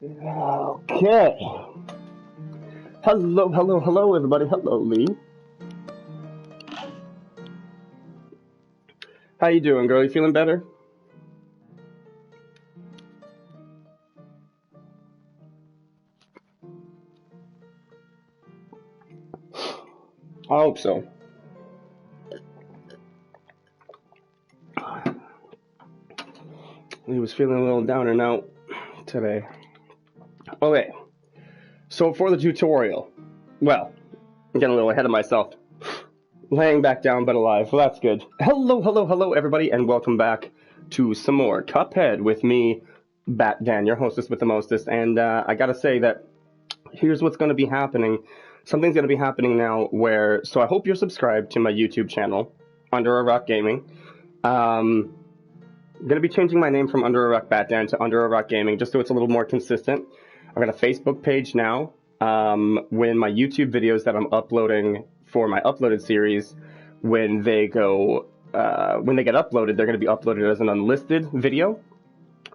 Okay. Hello, everybody. Hello, Lee. How you doing, girl? You feeling better? I hope so. He was feeling a little down and out today. Okay. So for the tutorial, well, I'm getting a little ahead of myself. Laying back down but alive. Well, that's good. Hello, everybody, and welcome back to some more Cuphead with me, Batdan, your hostess with the mostest. And I gotta say that here's what's going to be happening. Something's going to be happening now where, so I hope you're subscribed to my YouTube channel, Under a Rock Gaming. I'm going to be changing my name from Under a Rock Batdan to Under a Rock Gaming, just so it's a little more consistent. I've got a Facebook page now. When my YouTube videos that I'm uploading for my uploaded series, when they get uploaded, they're going to be uploaded as an unlisted video,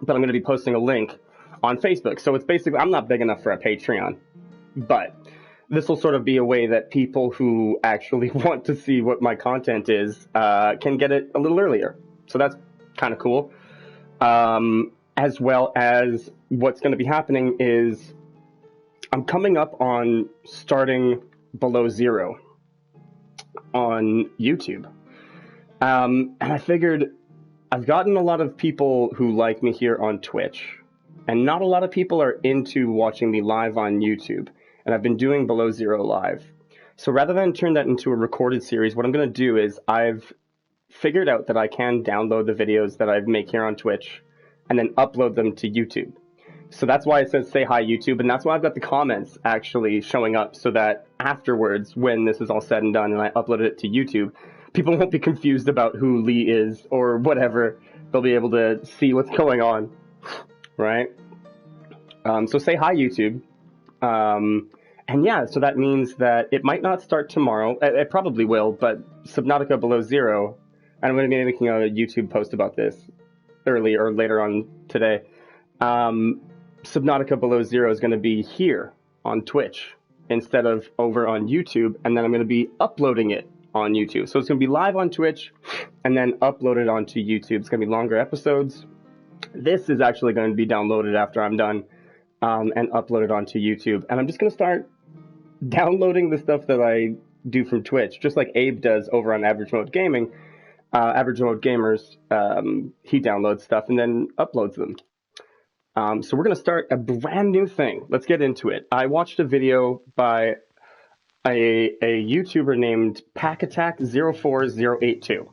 but I'm going to be posting a link on Facebook. So it's basically, I'm not big enough for a Patreon, but this will sort of be a way that people who actually want to see what my content is can get it a little earlier. So that's kind of cool. As well as what's going to be happening is I'm coming up on starting below zero on YouTube. And I figured I've gotten a lot of people who like me here on Twitch, and not a lot of people are into watching me live on YouTube. And I've been doing Below Zero live. So rather than turn that into a recorded series, what I'm going to do is I've figured out that I can download the videos that I make here on Twitch and then upload them to YouTube. So that's why it says say hi YouTube, and that's why I've got the comments actually showing up, so that afterwards, when this is all said and done and I upload it to YouTube, people won't be confused about who Lee is or whatever. They'll be able to see what's going on, right? So say hi YouTube. And yeah, so that means that it might not start tomorrow. It probably will, but Subnautica Below Zero, and I'm going to be making a YouTube post about this early or later on today. Subnautica Below Zero is going to be here on Twitch instead of over on YouTube, and then I'm going to be uploading it on YouTube. So it's going to be live on Twitch and then uploaded onto YouTube. It's going to be longer episodes. This is actually going to be downloaded after I'm done and uploaded onto YouTube. And I'm just going to start downloading the stuff that I do from Twitch, just like Abe does over on Average Mode Gaming. Average Mode Gamers, he downloads stuff and then uploads them. So we're going to start a brand new thing. Let's get into it. I watched a video by a YouTuber named Pack404082.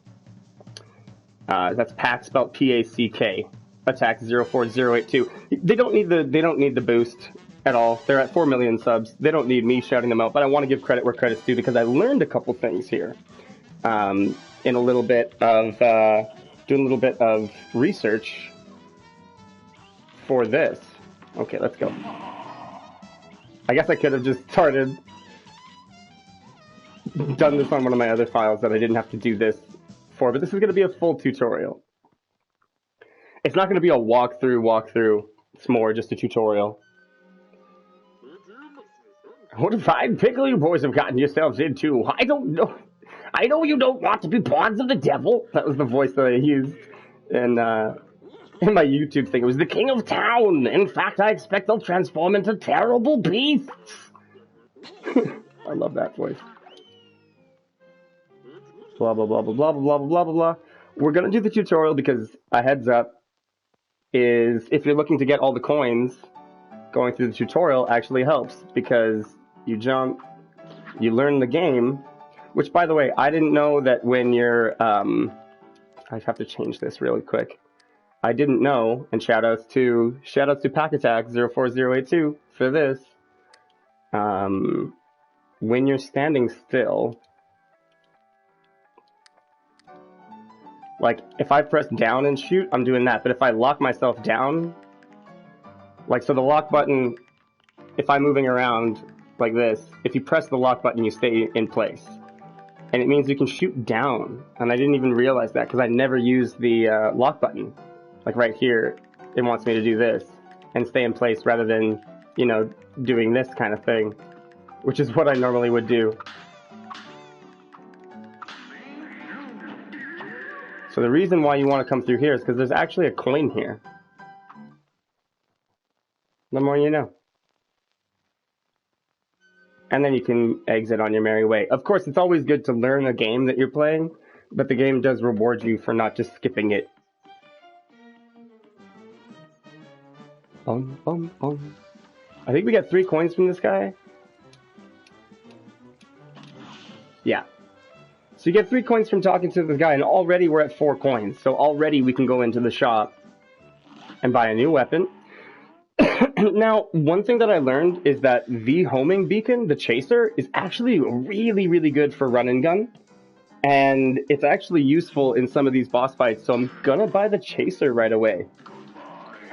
That's Pack spelled P-A-C-K. Attack 04082. They don't need the boost at all. They're at 4 million subs. They don't need me shouting them out, but I want to give credit where credit's due because I learned a couple things here. In a little bit of doing a little bit of research for this. Okay, let's go. I guess I could have just done this on one of my other files that I didn't have to do this for, but this is going to be a full tutorial. It's not going to be a walkthrough. It's more just a tutorial. What a fine pickle you boys have gotten yourselves into. I don't know. I know you don't want to be pawns of the devil. That was the voice that I used in my YouTube thing. It was the king of town. In fact, I expect they'll transform into terrible beasts. I love that voice. Blah, blah, blah, blah, blah, blah, blah, blah, blah, blah. We're going to do the tutorial because a heads up is if you're looking to get all the coins, going through the tutorial actually helps because you jump, you learn the game, which, by the way, I didn't know that when you're, I have to change this really quick. I didn't know, and shoutouts to Packattack04082 for this. When you're standing still, like, if I press down and shoot, I'm doing that. But if I lock myself down, like, so the lock button, if I'm moving around like this, if you press the lock button, you stay in place. And it means you can shoot down. And I didn't even realize that because I never used the lock button. Like right here, it wants me to do this. and stay in place rather than, you know, doing this kind of thing, which is what I normally would do. So the reason why you want to come through here is because there's actually a coin here. The more you know. And then you can exit on your merry way. Of course, it's always good to learn a game that you're playing, but the game does reward you for not just skipping it. Bum, bum, bum. I think we got 3 coins from this guy. Yeah. So you get 3 coins from talking to this guy, and already we're at 4 coins. So already we can go into the shop and buy a new weapon. Now, one thing that I learned is that the homing beacon, the chaser, is actually really, really good for run and gun. And it's actually useful in some of these boss fights, so I'm gonna buy the chaser right away.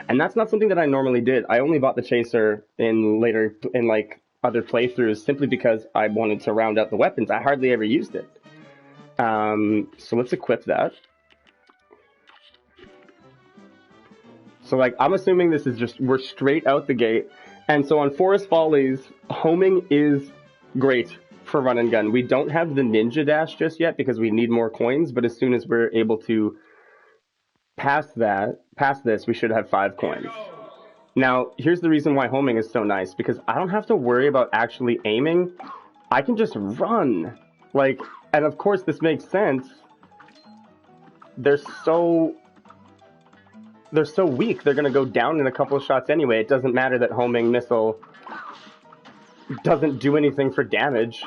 And that's not something that I normally did. I only bought the chaser in like other playthroughs simply because I wanted to round out the weapons. I hardly ever used it. So let's equip that. So like, I'm assuming this is just, we're straight out the gate. And so on Forest Follies, homing is great for run and gun. We don't have the ninja dash just yet because we need more coins, but as soon as we're able to past this, we should have 5 coins. Now, here's the reason why homing is so nice, because I don't have to worry about actually aiming. I can just run. Like, and of course this makes sense. They're so weak. They're going to go down in a couple of shots anyway. It doesn't matter that homing missile doesn't do anything for damage.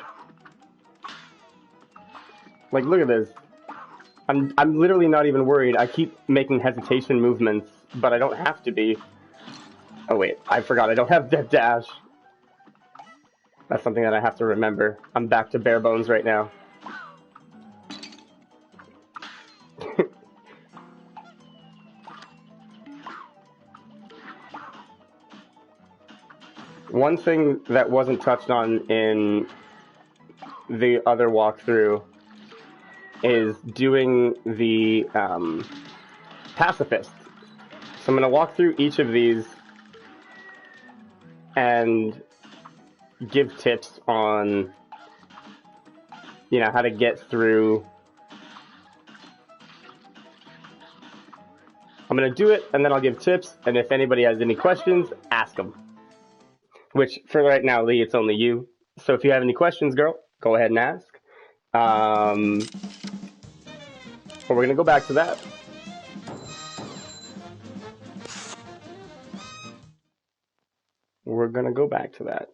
Like, look at this. I'm literally not even worried. I keep making hesitation movements, but I don't have to be. Oh wait, I forgot I don't have that dash. That's something that I have to remember. I'm back to bare bones right now. One thing that wasn't touched on in the other walkthrough is doing the Pacifist. So I'm going to walk through each of these and give tips on, you know, how to get through. I'm going to do it, and then I'll give tips, and if anybody has any questions, ask them. Which, for right now, Lee, it's only you. So if you have any questions, girl, go ahead and ask. But we're going to go back to that. We're going to go back to that.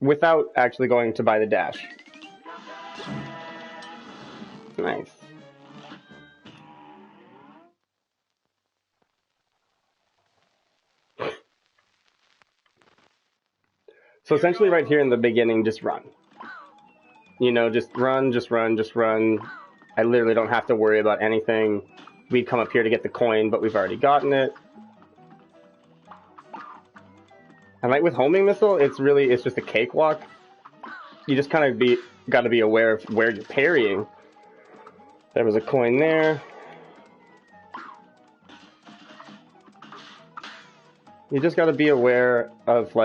Without actually going to buy the dash. Nice. So essentially right here in the beginning, just run. You know, just run, just run, just run. I literally don't have to worry about anything. We come up here to get the coin, but we've already gotten it. And like with homing missile, it's just a cakewalk. You just kind of got to be aware of where you're parrying. There was a coin there. You just got to be aware of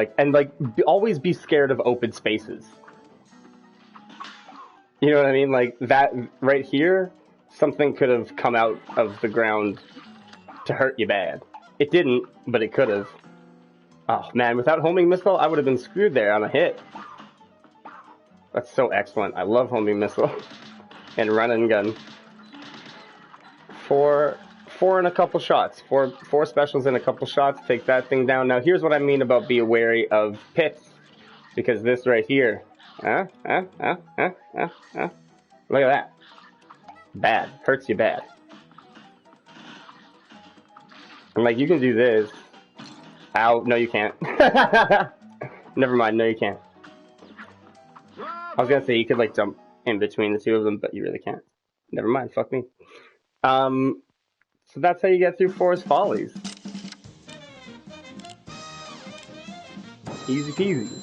always be scared of open spaces. You know what I mean? Like that right here, something could have come out of the ground to hurt you bad. It didn't, but it could have. Oh man, without homing missile, I would have been screwed there on a hit. That's so excellent. I love homing missile and run and gun. Four in a couple shots. Four specials in a couple shots. Take that thing down. Now here's what I mean about be wary of pits, because this right here. Look at that. Bad. Hurts you bad. And like you can do this. Ow, no you can't. Never mind, no you can't. I was gonna say you could like jump in between the two of them, but you really can't. Never mind, fuck me. So that's how you get through Forest Follies. Easy peasy.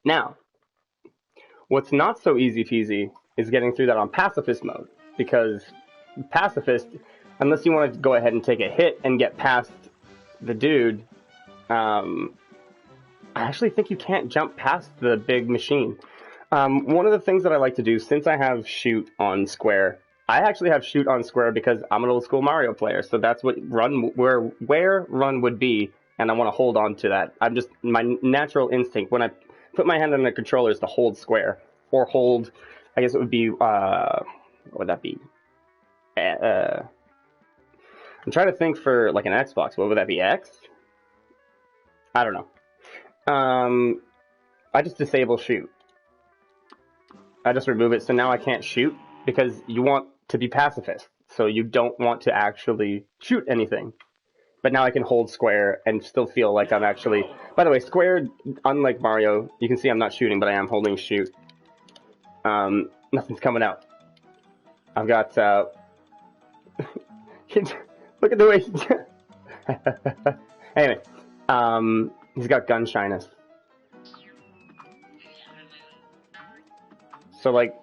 Now, what's not so easy peasy is getting through that on Pacifist mode, because Pacifist, unless you want to go ahead and take a hit and get past the dude, I actually think you can't jump past the big machine. One of the things that I like to do, since I have shoot on square, I actually have shoot on square because I'm an old school Mario player, so that's what where run would be, and I want to hold on to that. My natural instinct when I put my hand on the controller is to hold square, or hold, I guess it would be, what would that be? I'm trying to think for like an Xbox, what would that be, X? I don't know. I just disable shoot. I just remove it, so now I can't shoot, because you want to be pacifist, so you don't want to actually shoot anything. But now I can hold square and still feel like I'm actually... By the way, square, unlike Mario, you can see I'm not shooting, but I am holding shoot. Nothing's coming out. I've got... Look at the way he... Anyway, he's got gun shyness. So, like,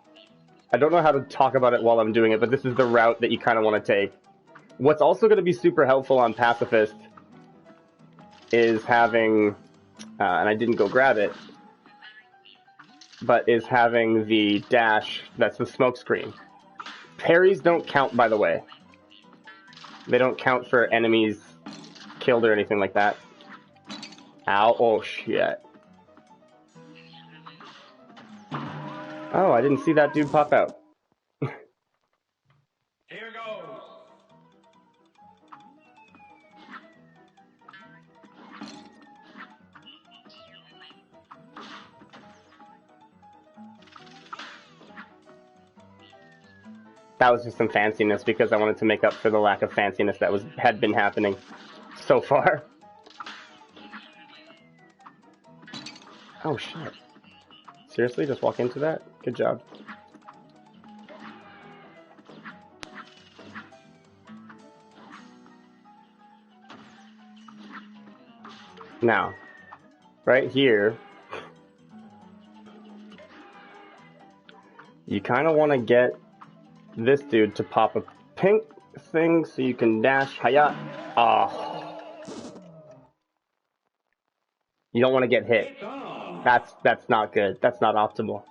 I don't know how to talk about it while I'm doing it, but this is the route that you kind of want to take. What's also going to be super helpful on Pacifist is having, and I didn't go grab it, but is having the dash that's the smoke screen. Parries don't count, by the way. They don't count for enemies killed or anything like that. Ow, oh shit. Oh, I didn't see that dude pop out. Here goes. That was just some fanciness because I wanted to make up for the lack of fanciness that had been happening so far. Oh shit. Seriously? Just walk into that? Good job. Now, right here, you kind of want to get this dude to pop a pink thing so you can dash. Hiya. Oh. You don't want to get hit. That's not good. That's not optimal.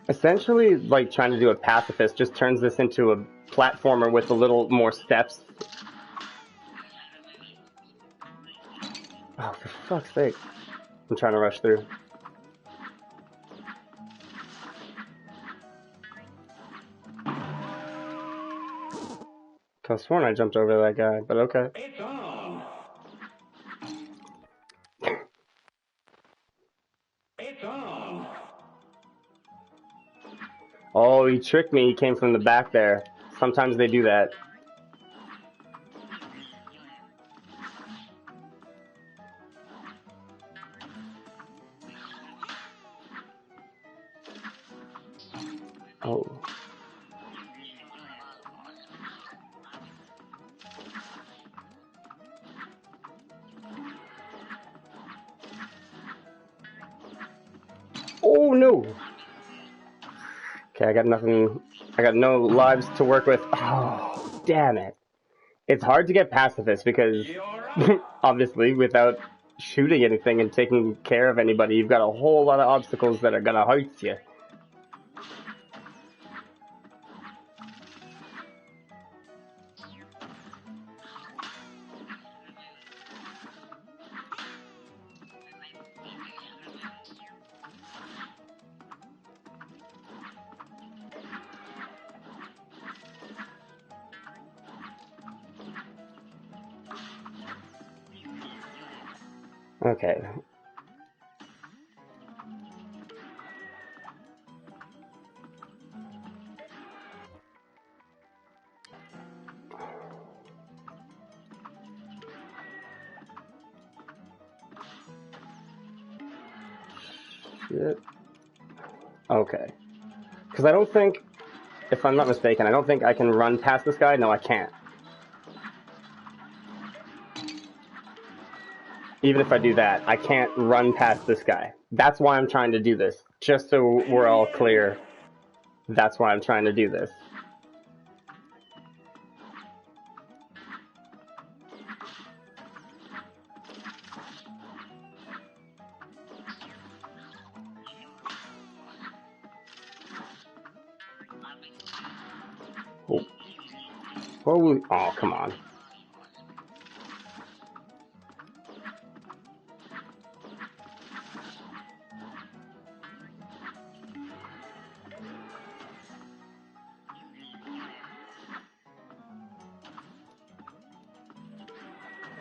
Essentially, like trying to do a pacifist just turns this into a platformer with a little more steps. Oh, for fuck's sake. I'm trying to rush through. I was sworn I jumped over that guy, but okay. It's on. It's on. Oh, he tricked me. He came from the back there. Sometimes they do that. Oh. Oh no! Okay, I got nothing. I got no lives to work with. Oh, damn it. It's hard to get pacifist because, obviously, without shooting anything and taking care of anybody, you've got a whole lot of obstacles that are gonna hurt you. Okay. Shit. Okay. Because I don't think, if I'm not mistaken, I don't think I can run past this guy. No, I can't. Even if I do that, I can't run past this guy. That's why I'm trying to do this. Just so we're all clear. That's why I'm trying to do this. Oh, oh come on.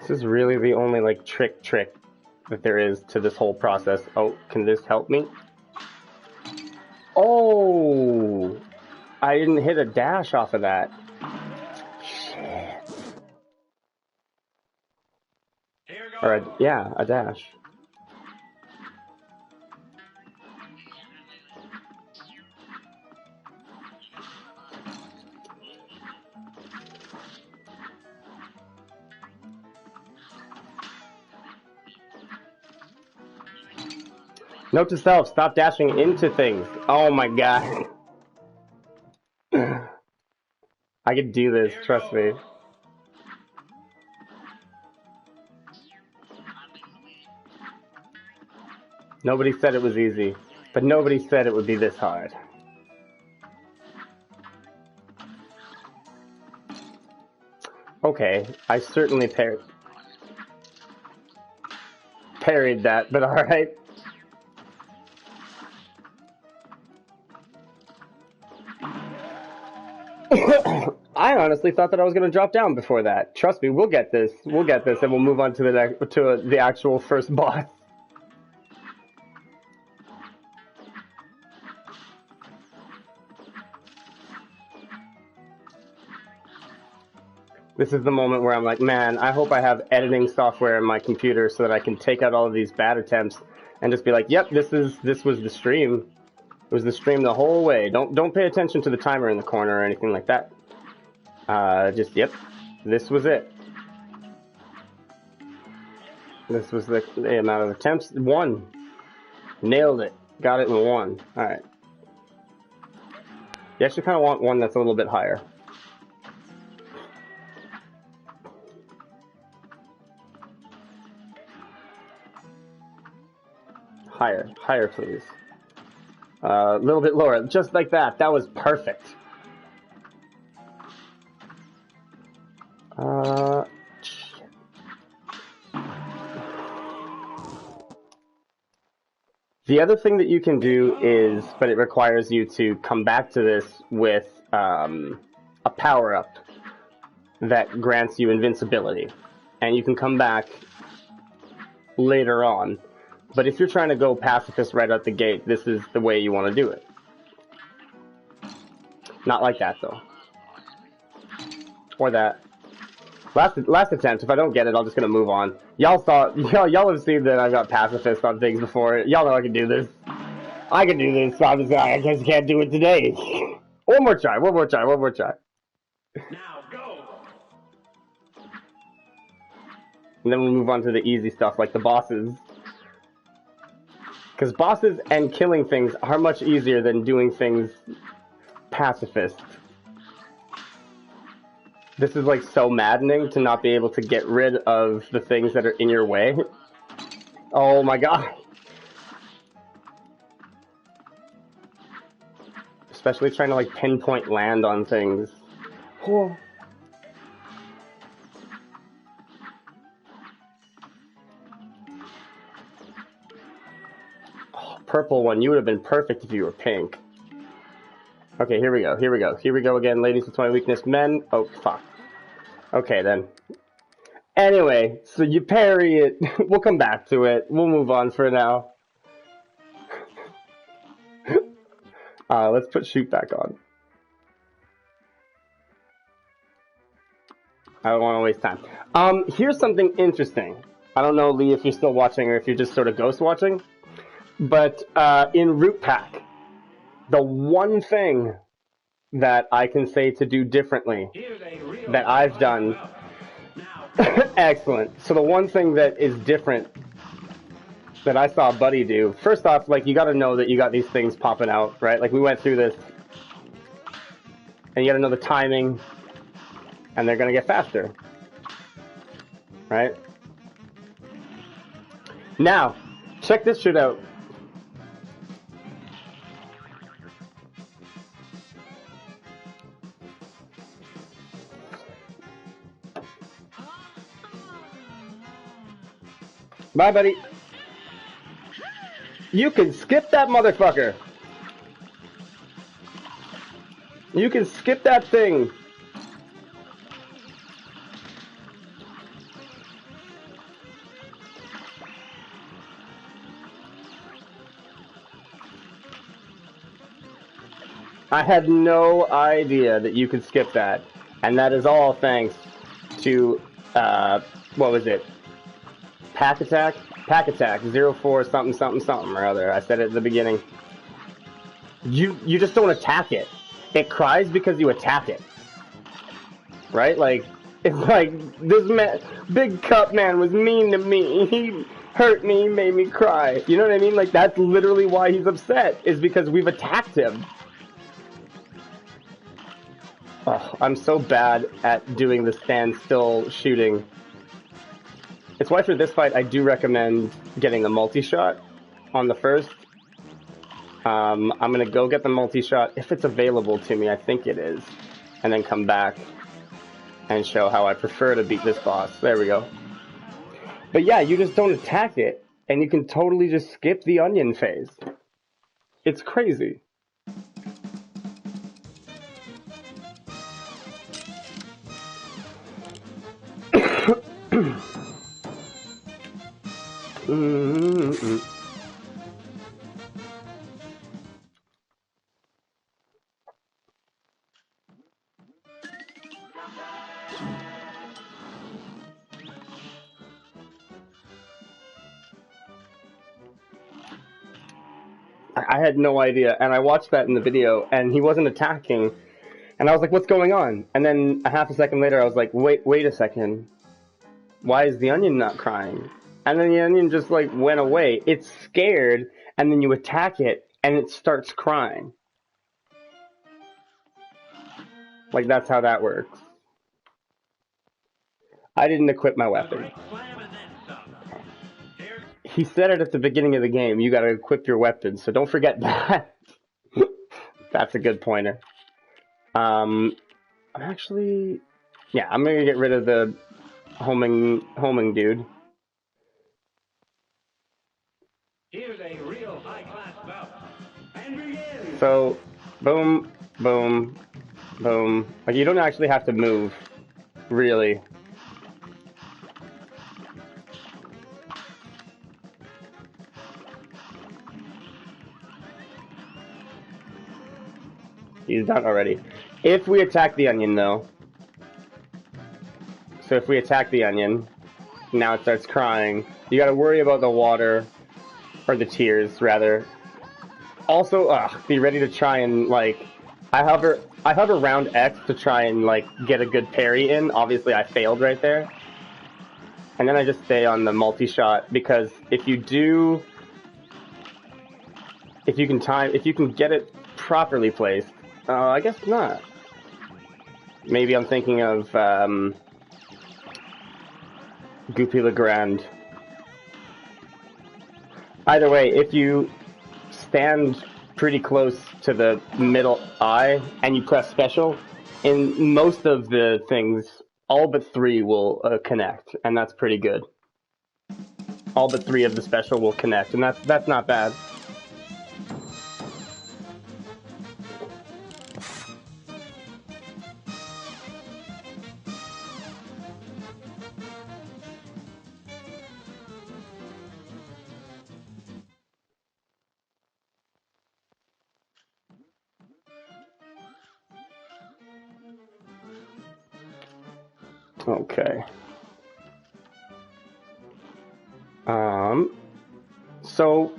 This is really the only, like, trick that there is to this whole process. Oh, can this help me? Oh! I didn't hit a dash off of that. Shit. Here goes. Or, yeah, a dash. Note to self, stop dashing into things. Oh my god. I could do this, trust me. Nobody said it was easy, but nobody said it would be this hard. Okay, I certainly parried that, but alright. I honestly thought that I was going to drop down before that. Trust me, we'll get this. We'll get this, and we'll move on to the actual first boss. This is the moment where I'm like, man, I hope I have editing software in my computer so that I can take out all of these bad attempts and just be like, yep, this was the stream. It was the stream the whole way. Don't pay attention to the timer in the corner or anything like that. Just, yep, this was it. This was the amount of attempts. 1. Nailed it. Got it in 1. Alright. You actually kind of want one that's a little bit higher. Higher, please. A little bit lower, just like that. That was perfect. The other thing that you can do is, but it requires you to come back to this with a power-up that grants you invincibility. And you can come back later on. But if you're trying to go pacifist right out the gate, this is the way you want to do it. Not like that, though. Or that. Last attempt. If I don't get it, I'm just gonna move on. Y'all have seen that I've got pacifist on things before. Y'all know I can do this. I can do this. So I just can't do it today. One more try. Now go. And then we'll move on to the easy stuff, like the bosses. Because bosses and killing things are much easier than doing things pacifist. This is like so maddening to not be able to get rid of the things that are in your way. Oh my god. Especially trying to like pinpoint land on things. Oh. Purple one, you would have been perfect if you were pink. Okay, here we go again, ladies with my weakness. Men, oh fuck. Okay then. Anyway, so you parry it. We'll come back to it. We'll move on for now. Let's put shoot back on. I don't want to waste time. Here's something interesting. I don't know, Lee, if you're still watching or if you're just sort of ghost watching. But in Root Pack, the one thing that I can say to do differently that I've done Excellent. So the one thing that is different that I saw Buddy do, first off, like, you gotta know that you got these things popping out, right? Like, we went through this, and you gotta know the timing, and they're gonna get faster, right? Now, check this shit out. Bye, buddy. You can skip that motherfucker. You can skip that thing. I had no idea that you could skip that. And that is all thanks to, what was it? Pack Attack? Pack Attack, 04 something something something or other. I said it at the beginning. You just don't attack it. It cries because you attack it. Right? Like, it's like, this man, Big Cup Man was mean to me. He hurt me, made me cry. You know what I mean? Like, that's literally why he's upset, is because we've attacked him. Oh, I'm so bad at doing the standstill shooting. It's why for this fight I do recommend getting the multi-shot on the first. I'm gonna go get the multi-shot if it's available to me. I think it is, and then come back and show how I prefer to beat this boss. There we go. But yeah, you just don't attack it, and you can totally just skip the onion phase. It's crazy. I had no idea, and I watched that in the video, and he wasn't attacking, and I was like, what's going on? And then a half a second later, I was like, wait a second. Why is the onion not crying? And then the onion just, like, went away. It's scared, and then you attack it, and it starts crying. Like, that's how that works. I didn't equip my weapon. He said it at the beginning of the game, you gotta equip your weapon, so don't forget that. That's a good pointer. I'm actually... Yeah, I'm gonna get rid of the homing dude. Here's a real high-class bout. And begin. So, boom, boom, boom. Like, you don't actually have to move, really. He's done already. If we attack the onion, though, so if we attack the onion, now it starts crying. You gotta worry about the water, or the tears, rather. Also, be ready to try and, like, I hover round X to try and, like, get a good parry in. Obviously, I failed right there. And then I just stay on the multi-shot, because if you can get it properly placed, I guess not. Maybe I'm thinking of, Goopy Legrand. Either way, if you stand pretty close to the middle eye and you press special, in most of the things, all but 3 will connect, and that's pretty good. All but 3 of the special will connect, and that's not bad. Okay. So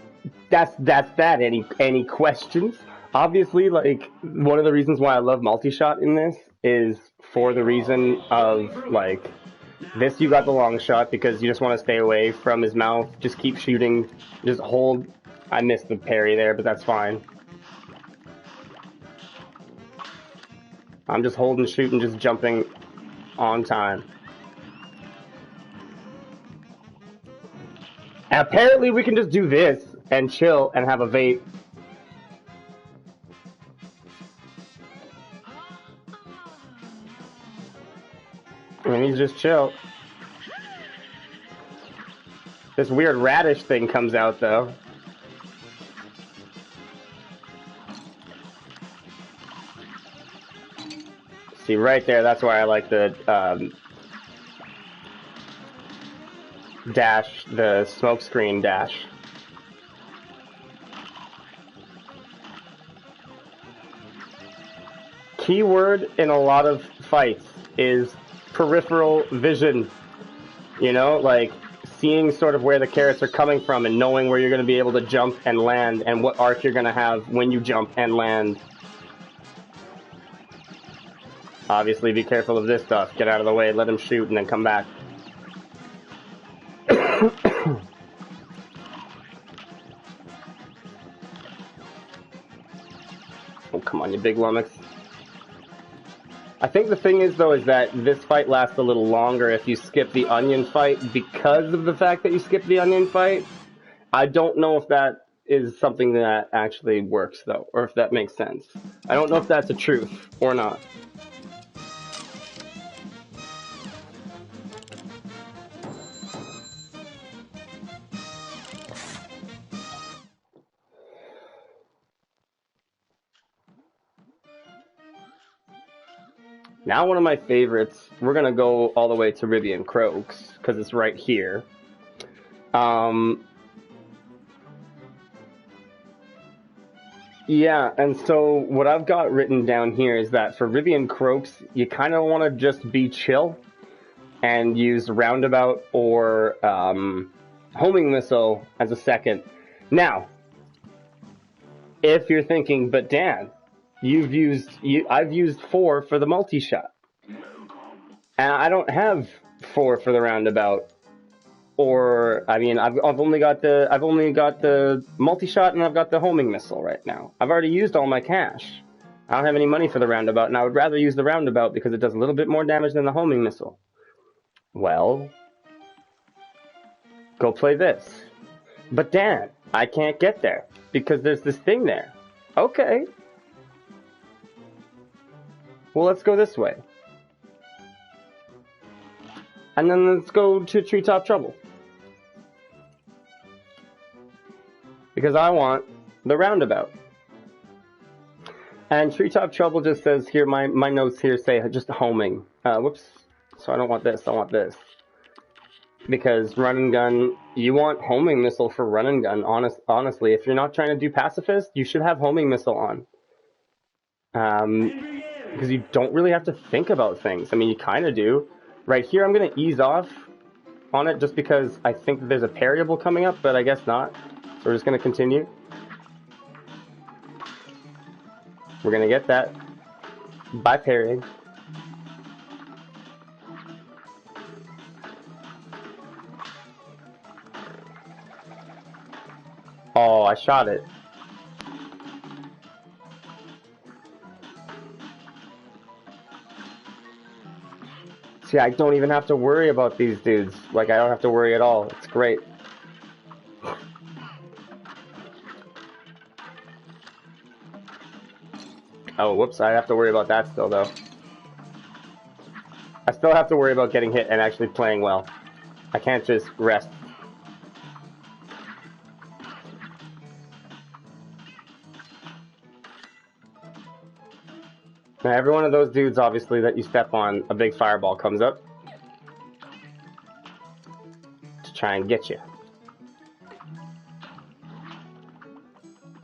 that's that. Any questions? Obviously, like, one of the reasons why I love multi-shot in this is for the reason of, like, This you got the long shot because you just want to stay away from his mouth. Just keep shooting. Just hold. I missed the parry there, but that's fine. I'm just holding, shooting, just jumping on time. And apparently we can just do this and chill and have a vape. And he's just chill. This weird radish thing comes out though. See right there, that's why I like the dash, the smoke screen dash. Keyword in a lot of fights is peripheral vision. You know, like seeing sort of where the carrots are coming from and knowing where you're going to be able to jump and land and what arc you're going to have when you jump and land. Obviously, be careful of this stuff. Get out of the way, let him shoot, and then come back. Oh, come on, you big lummox. I think the thing is, though, is that this fight lasts a little longer if you skip the onion fight because of the fact that you skip the onion fight. I don't know if that is something that actually works, though, or if that makes sense. I don't know if that's a truth or not. Now one of my favorites, we're going to go all the way to Ribian Croaks, because it's right here. Yeah, and so what I've got written down here is that for Ribian Croaks, you kind of want to just be chill and use Roundabout or Homing Missile as a second. Now, if you're thinking, but Dan, I've used 4 for the multi-shot. And I don't have 4 for the Roundabout. Or, I mean, I've only got the multi-shot and I've got the homing missile right now. I've already used all my cash. I don't have any money for the Roundabout, and I would rather use the Roundabout because it does a little bit more damage than the homing missile. Well, go play this. But Dan, I can't get there because there's this thing there. Okay. Well, let's go this way. And then let's go to Treetop Trouble. Because I want the Roundabout. And Treetop Trouble just says here, my notes here say just homing. Whoops. So I don't want this, I want this. Because run and gun, you want homing missile for run and gun, honestly. If you're not trying to do pacifist, you should have homing missile on. Because you don't really have to think about things. I mean, you kind of do. Right here, I'm going to ease off on it just because I think that there's a parryable coming up, but I guess not. So we're just going to continue. We're going to get that by parrying. Oh, I shot it. See, I don't even have to worry about these dudes. Like, I don't have to worry at all. It's great. Oh, whoops, I have to worry about that still, though. I still have to worry about getting hit and actually playing well. I can't just rest. Now, every one of those dudes, obviously, that you step on, a big fireball comes up to try and get you.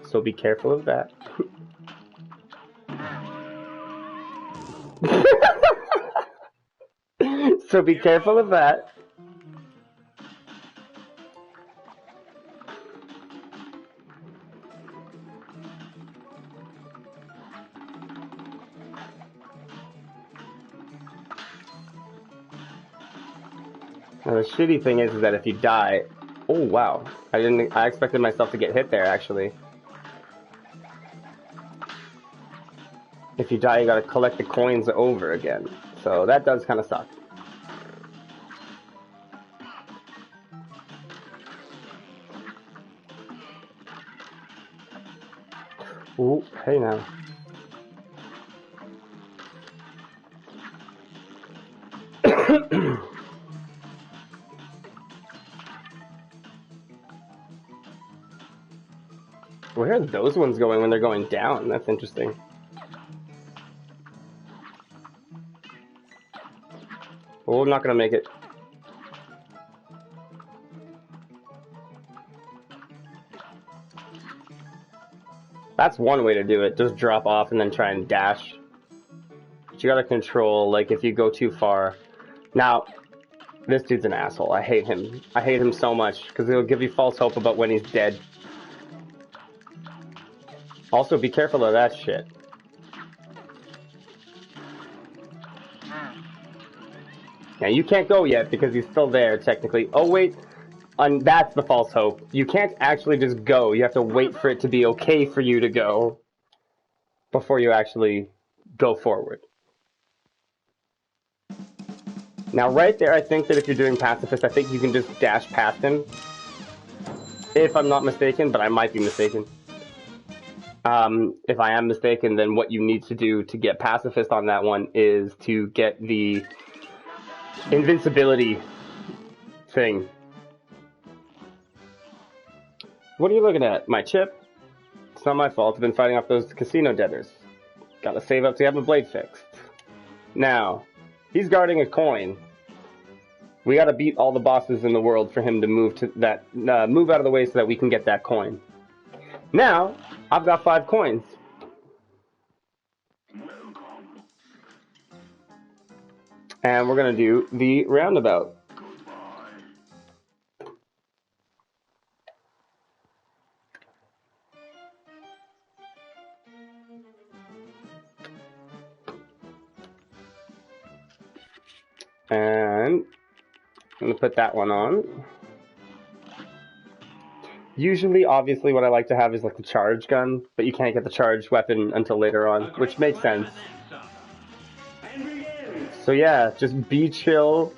So be careful of that. So be careful of that. Now the shitty thing is that if you die... Oh, wow. I expected myself to get hit there, actually. If you die, you gotta collect the coins over again. So that does kind of suck. Ooh, hey now. Where are those ones going when they're going down? That's interesting. Oh, I'm not gonna make it. That's one way to do it. Just drop off and then try and dash. But you gotta control, like, if you go too far. Now, this dude's an asshole. I hate him. I hate him so much, because he'll give you false hope about when he's dead. Also, be careful of that shit. Now, you can't go yet, because he's still there, technically. Oh, wait. That's the false hope. You can't actually just go. You have to wait for it to be okay for you to go before you actually go forward. Now, right there, I think that if you're doing Pacifist, I think you can just dash past him. If I'm not mistaken, but I might be mistaken. If I am mistaken, then what you need to do to get Pacifist on that one is to get the invincibility thing. What are you looking at? My chip? It's not my fault. I've been fighting off those casino debtors. Gotta save up to have my blade fixed. Now, he's guarding a coin. We gotta beat all the bosses in the world for him to move to that, move out of the way so that we can get that coin. Now, I've got 5 coins. And we're gonna do the roundabout. And I'm going to put that one on. Usually, obviously, what I like to have is like the charge gun, but you can't get the charged weapon until later on, which makes sense. So yeah, just be chill.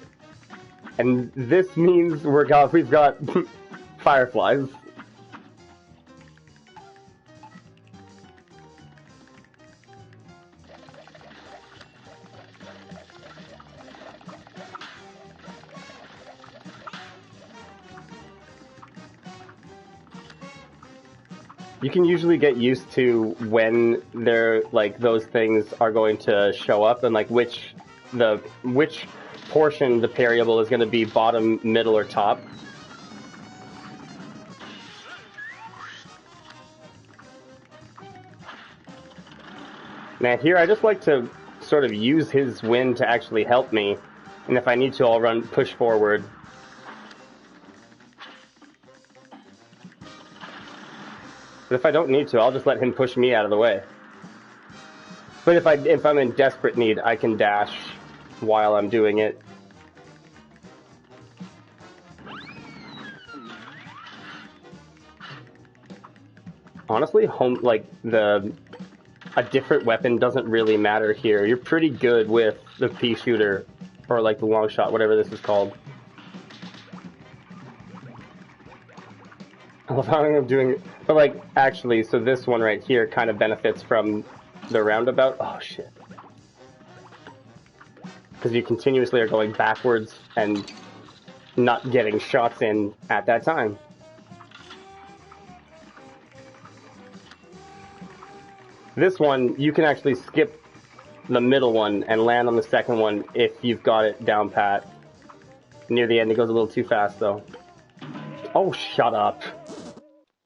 And this means we've got fireflies. You can usually get used to when they're like those things are going to show up and like which portion the variable is going to be bottom, middle, or top. Now here I just like to sort of use his wind to actually help me, and if I need to I'll push forward. But if I don't need to, I'll just let him push me out of the way. But if I'm in desperate need, I can dash while I'm doing it. Honestly, a different weapon doesn't really matter here. You're pretty good with the pea shooter, or like the long shot, whatever this is called. I love how I'm doing it. But like, actually, so this one right here kind of benefits from the roundabout. Oh shit. Because you continuously are going backwards and not getting shots in at that time. This one, you can actually skip the middle one and land on the second one if you've got it down pat. Near the end, it goes a little too fast though. Oh, shut up.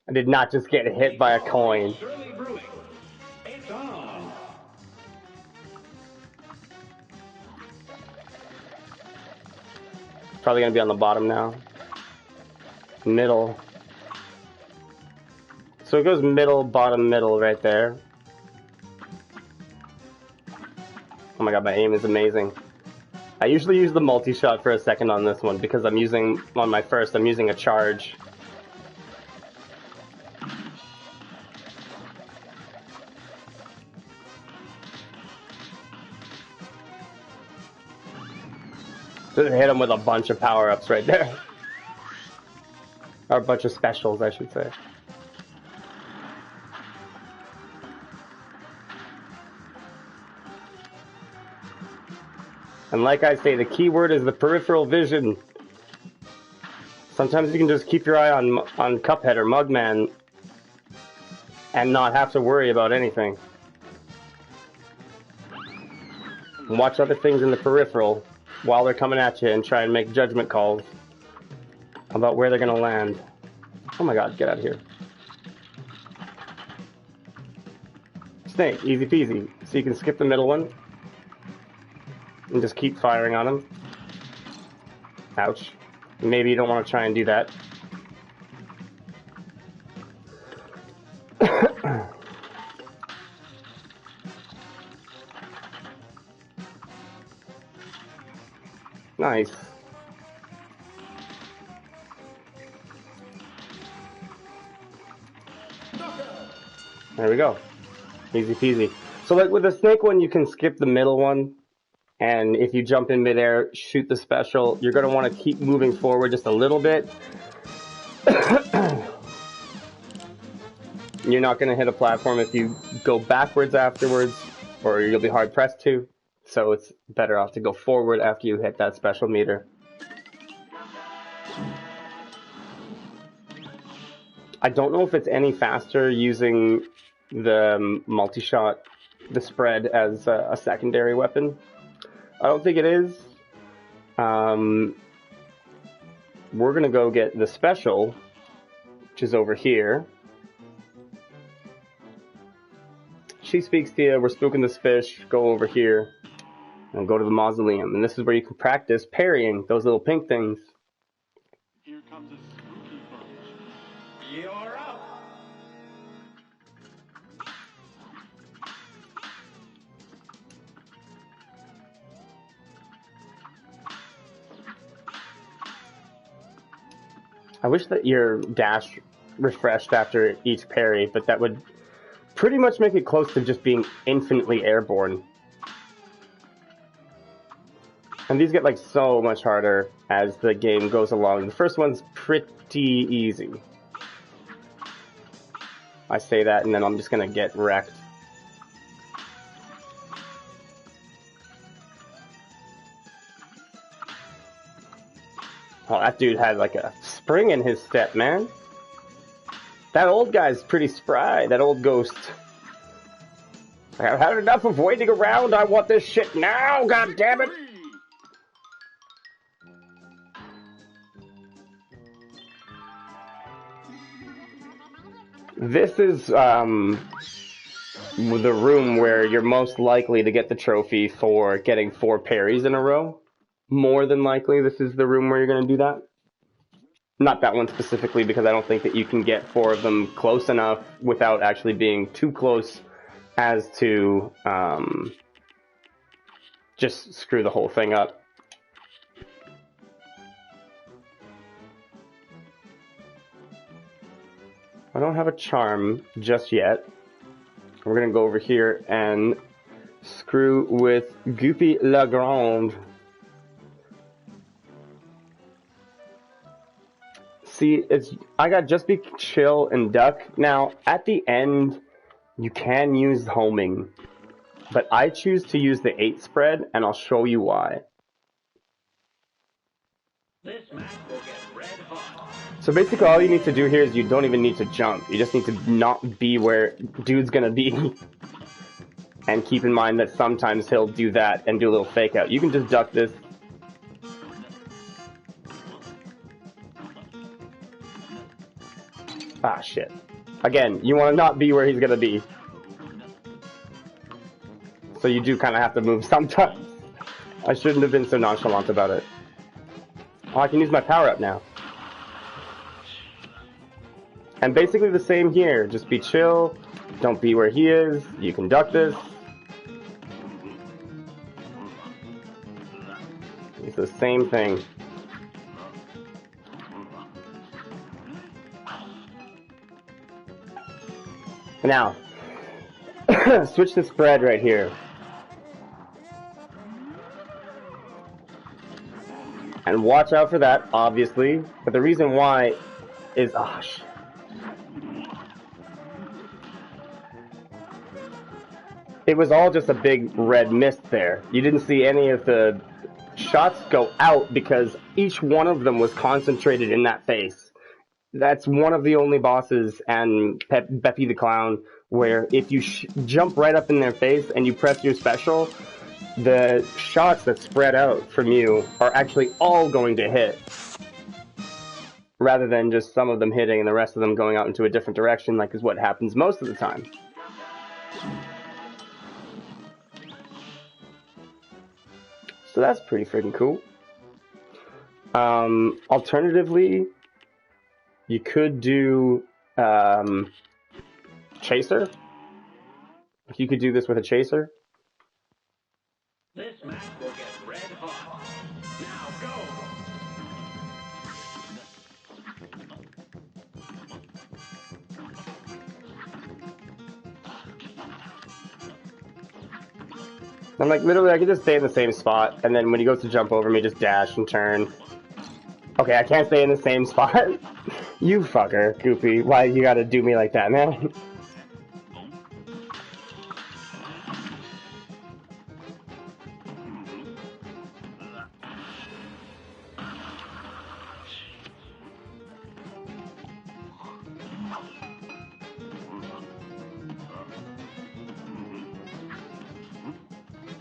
I did not just get hit by a coin. Probably gonna be on the bottom now. Middle. So it goes middle, bottom, middle right there. Oh my god, my aim is amazing. I usually use the multi-shot for a second on this one because I'm using, on my first, I'm using a charge. Just hit him with a bunch of power-ups right there. Or a bunch of specials, I should say. And like I say, the key word is the peripheral vision. Sometimes you can just keep your eye on Cuphead or Mugman and not have to worry about anything. And watch other things in the peripheral while they're coming at you and try and make judgment calls about where they're going to land. Oh my god, get out of here. Snake, easy peasy. So you can skip the middle one and just keep firing on them. Ouch. Maybe you don't want to try and do that. Nice. There we go. Easy peasy. So like with the snake one, you can skip the middle one. And if you jump in midair, shoot the special, you're going to want to keep moving forward just a little bit. You're not going to hit a platform if you go backwards afterwards, or you'll be hard pressed to. So it's better off to go forward after you hit that special meter. I don't know if it's any faster using the multi-shot, the spread as a secondary weapon. I don't think it is. We're going to go get the special, which is over here. She speaks to you, we're spooking this fish, go over here, and go to the mausoleum. And this is where you can practice parrying those little pink things. Here comes a spooky bunch. You're up! I wish that your dash refreshed after each parry, but that would pretty much make it close to just being infinitely airborne. And these get like so much harder as the game goes along. The first one's pretty easy. I say that and then I'm just gonna get wrecked. Oh, that dude had like a spring in his step, man. That old guy's pretty spry, that old ghost. I've had enough of waiting around, I want this shit now, god damn it! This is, the room where you're most likely to get the trophy for getting 4 parries in a row. More than likely, this is the room where you're going to do that. Not that one specifically, because I don't think that you can get 4 of them close enough without actually being too close as to just screw the whole thing up. I don't have a charm just yet. We're going to go over here and screw with Goopy Lagrande. See, I got just be chill and duck. Now, at the end, you can use homing, but I choose to use the 8 spread, and I'll show you why. This match will get red hot. So basically, all you need to do here is you don't even need to jump. You just need to not be where dude's gonna be. And keep in mind that sometimes he'll do that and do a little fake out. You can just duck this. Ah, shit. Again, you want to not be where he's going to be. So you do kind of have to move sometimes. I shouldn't have been so nonchalant about it. Oh, I can use my power-up now. And basically the same here. Just be chill. Don't be where he is. You can duck this. It's the same thing. Now, switch the spread right here. And watch out for that, obviously. But the reason why is... Oh, shit. It was all just a big red mist there. You didn't see any of the shots go out because each one of them was concentrated in that face. That's one of the only bosses and Beppy the Clown where if you jump right up in their face and you press your special, the shots that spread out from you are actually all going to hit. Rather than just some of them hitting and the rest of them going out into a different direction, like is what happens most of the time. So that's pretty freaking cool. Alternatively, you could do Chaser. You could do this with a Chaser. This match will get red hot. Now go! I'm like, literally, I could just stay in the same spot, and then when he goes to jump over me, just dash and turn. Okay, I can't stay in the same spot. You fucker, Goofy. Why you gotta do me like that, man?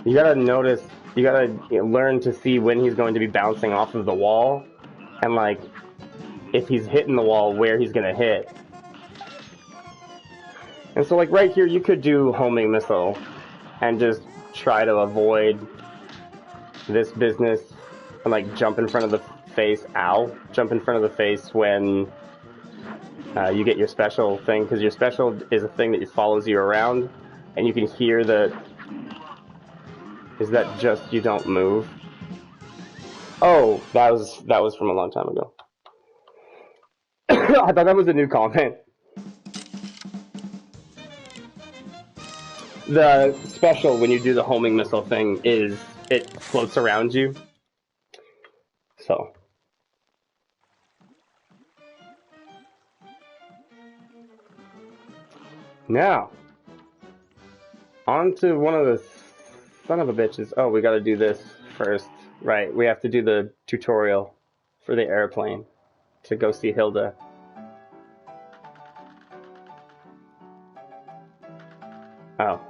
You gotta notice, you gotta learn to see when he's going to be bouncing off of the wall, and like, if he's hitting the wall, where he's gonna hit. And so like right here, you could do homing missile, and just try to avoid this business, and like jump in front of the face, jump in front of the face when you get your special thing, because your special is a thing that follows you around, and you can hear the... Is that just you don't move? Oh, that was from a long time ago. I thought that was a new comment. The special when you do the homing missile thing is it floats around you. So. Now, on to one of the son of a bitches. Oh, we gotta do this first. Right, we have to do the tutorial for the airplane to go see Hilda. Oh.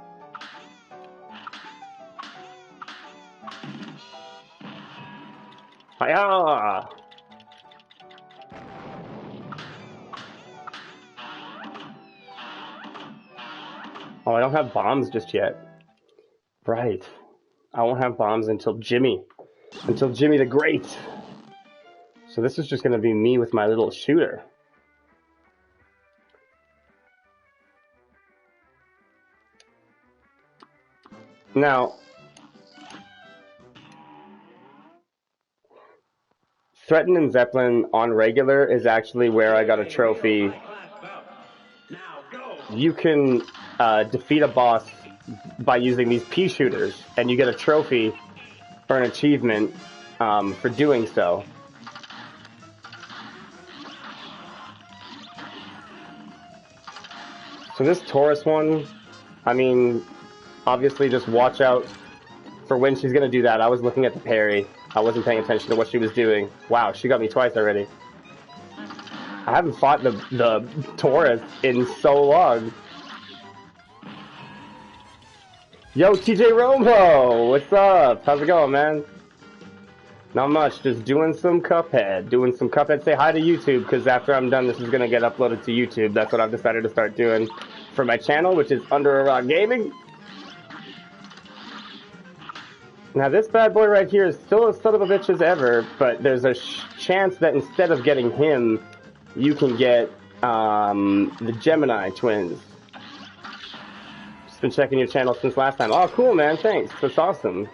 Hiya! Oh, I don't have bombs just yet. Right. I won't have bombs until Jimmy the Great. So this is just going to be me with my little shooter. Now, Threaten and Zeppelin on regular is actually where I got a trophy. You can defeat a boss by using these pea shooters, and you get a trophy or an achievement for doing so. So this Taurus one, I mean, obviously just watch out for when she's going to do that. I was looking at the parry. I wasn't paying attention to what she was doing. Wow, she got me twice already. I haven't fought the Taurus in so long. Yo, TJ Romo! What's up? How's it going, man? Not much, just doing some Cuphead. Say hi to YouTube, because after I'm done, this is going to get uploaded to YouTube. That's what I've decided to start doing for my channel, which is Under a Rock Gaming. Now, this bad boy right here is still as son of a bitch as ever, but there's a chance that instead of getting him, you can get the Gemini twins. Just been checking your channel since last time. Oh, cool, man. Thanks. That's awesome.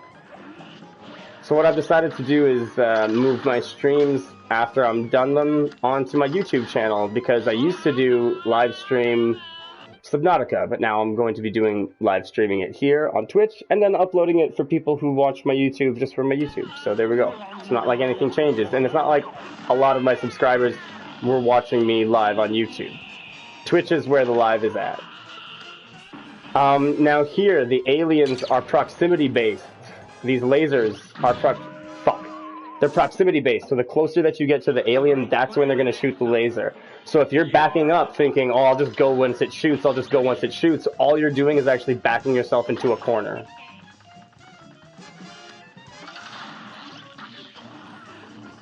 So what I've decided to do is move my streams after I'm done them onto my YouTube channel, because I used to do live stream Subnautica, but now I'm going to be doing live streaming it here on Twitch and then uploading it for people who watch my YouTube just from my YouTube. So there we go. It's not like anything changes, and it's not like a lot of my subscribers were watching me live on YouTube. Twitch is where the live is at. Now here, the aliens are proximity based. These lasers are they're proximity based. So the closer that you get to the alien, that's when they're going to shoot the laser. So if you're backing up thinking, oh, I'll just go once it shoots, all you're doing is actually backing yourself into a corner.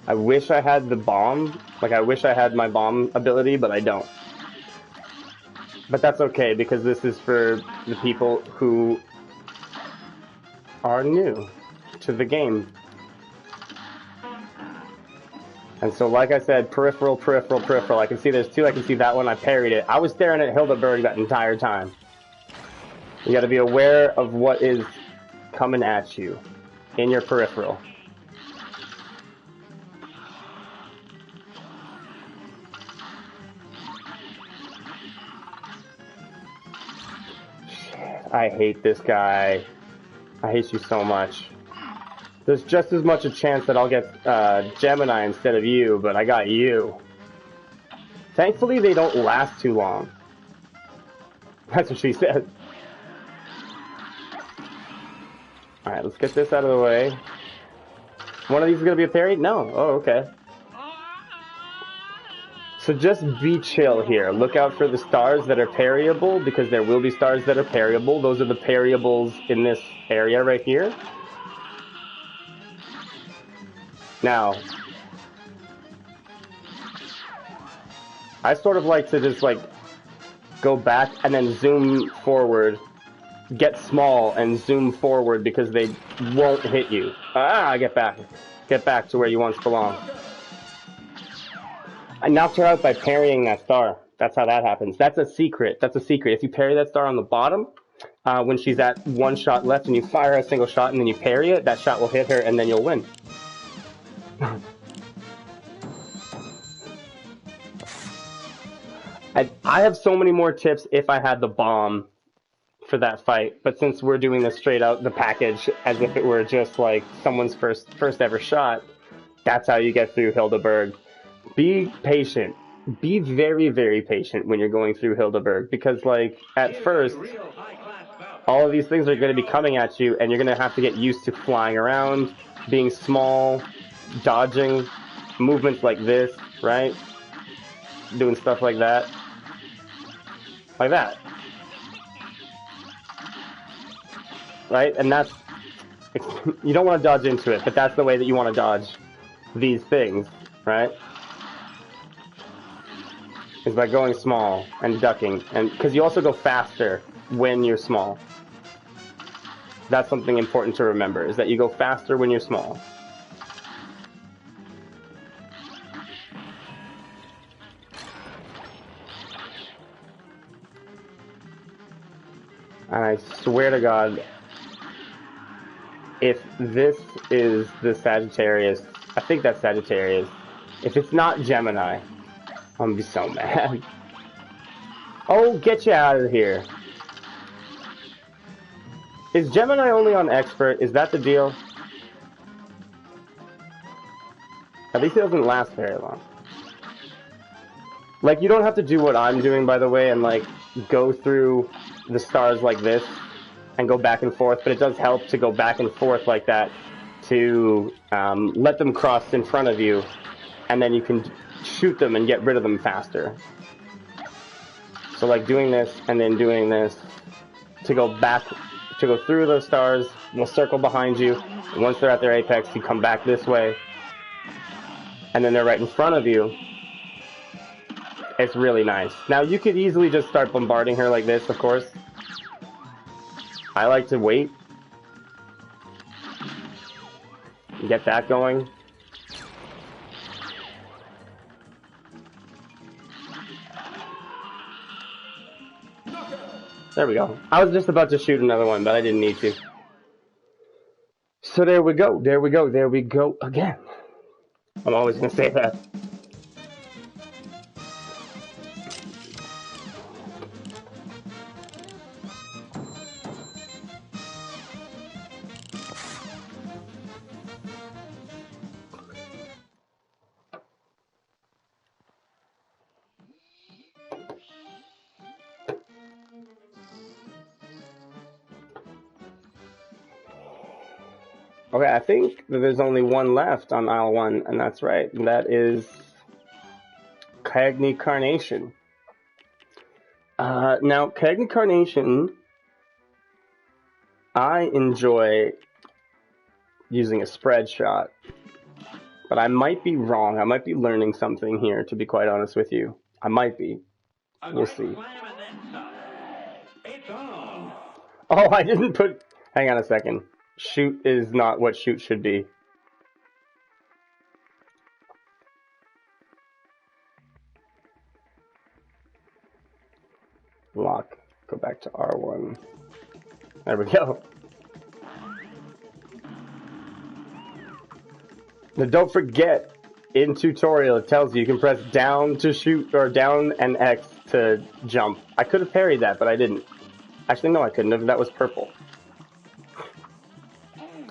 I wish I had the bomb. Like, I wish I had my bomb ability, but I don't. But that's okay, because this is for the people who are new to the game. And so, like I said, peripheral. I can see there's two. I can see that one. I parried it. I was staring at Hildeberg that entire time. You got to be aware of what is coming at you in your peripheral. I hate this guy. I hate you so much. There's just as much a chance that I'll get Gemini instead of you, but I got you. Thankfully, they don't last too long. That's what she said. Alright, let's get this out of the way. One of these is going to be a parry? No. Oh, okay. So just be chill here. Look out for the stars that are parryable, because there will be stars that are parryable. Those are the parryables in this area right here. Now, I sort of like to just like go back and then zoom forward, get small and zoom forward, because they won't hit you. Get back to where you once belong. I knocked her out by parrying that star. That's how that happens. That's a secret. If you parry that star on the bottom, when she's at one shot left and you fire a single shot and then you parry it, that shot will hit her and then you'll win. I have so many more tips if I had the bomb for that fight, but since we're doing this straight out the package as if it were just like someone's first ever shot, that's how you get through Hildeberg. Be patient. Be very, very patient when you're going through Hildeberg, because like at first all of these things are going to be coming at you and you're going to have to get used to flying around, being small, dodging, movements like this, right? Doing stuff like that. Like that. Right? And that's... you don't want to dodge into it, but that's the way that you want to dodge these things, right? Is by going small and ducking. And because you also go faster when you're small. That's something important to remember, is that you go faster when you're small. And I swear to God, if this is the Sagittarius, I think that's Sagittarius. If it's not Gemini, I'm gonna be so mad. Oh, get you out of here. Is Gemini only on Expert? Is that the deal? At least it doesn't last very long. Like, you don't have to do what I'm doing, by the way, and like go through the stars like this and go back and forth, but it does help to go back and forth like that to let them cross in front of you, and then you can shoot them and get rid of them faster. So like doing this and then doing this to go back, to go through those stars, will circle behind you, and once they're at their apex, you come back this way, and then they're right in front of you. It's really nice. Now, you could easily just start bombarding her like this, of course. I like to wait. Get that going. There we go. I was just about to shoot another one, but I didn't need to. So there we go, there we go, there we go again. I'm always going to say that. Okay, I think that there's only one left on aisle 1, and that's right. And that is Kagnee Carnation. Now, Kagnee Carnation, I enjoy using a spread shot, but I might be wrong. I might be learning something here, to be quite honest with you. I might be. We'll see. Oh, I didn't put... Hang on a second. Shoot is not what shoot should be. Lock. Go back to R1. There we go. Now don't forget, in tutorial it tells you can press down to shoot, or down and X to jump. I could have parried that, but I didn't. Actually, no, I couldn't have. That was purple.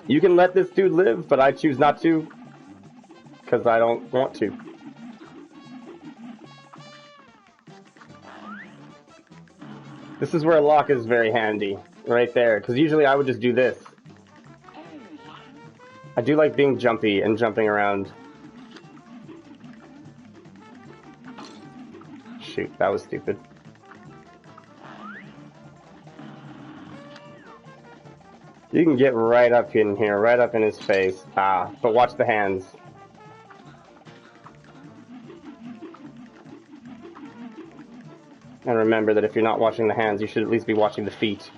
You can let this dude live, but I choose not to, because I don't want to. This is where lock is very handy, right there, because usually I would just do this. I do like being jumpy and jumping around. Shoot, that was stupid. You can get right up in here, right up in his face. Ah, but watch the hands. And remember that if you're not watching the hands, you should at least be watching the feet.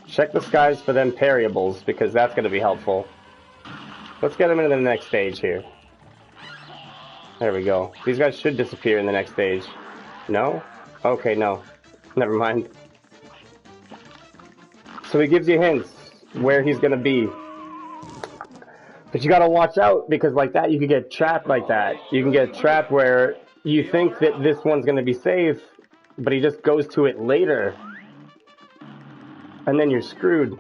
Check the skies for them parryables, because that's going to be helpful. Let's get them into the next stage here. There we go. These guys should disappear in the next stage. No? Okay, no. Never mind. So he gives you hints where he's going to be. But you got to watch out, because like that, you can get trapped like that. You can get trapped where you think that this one's going to be safe, but he just goes to it later. And then you're screwed.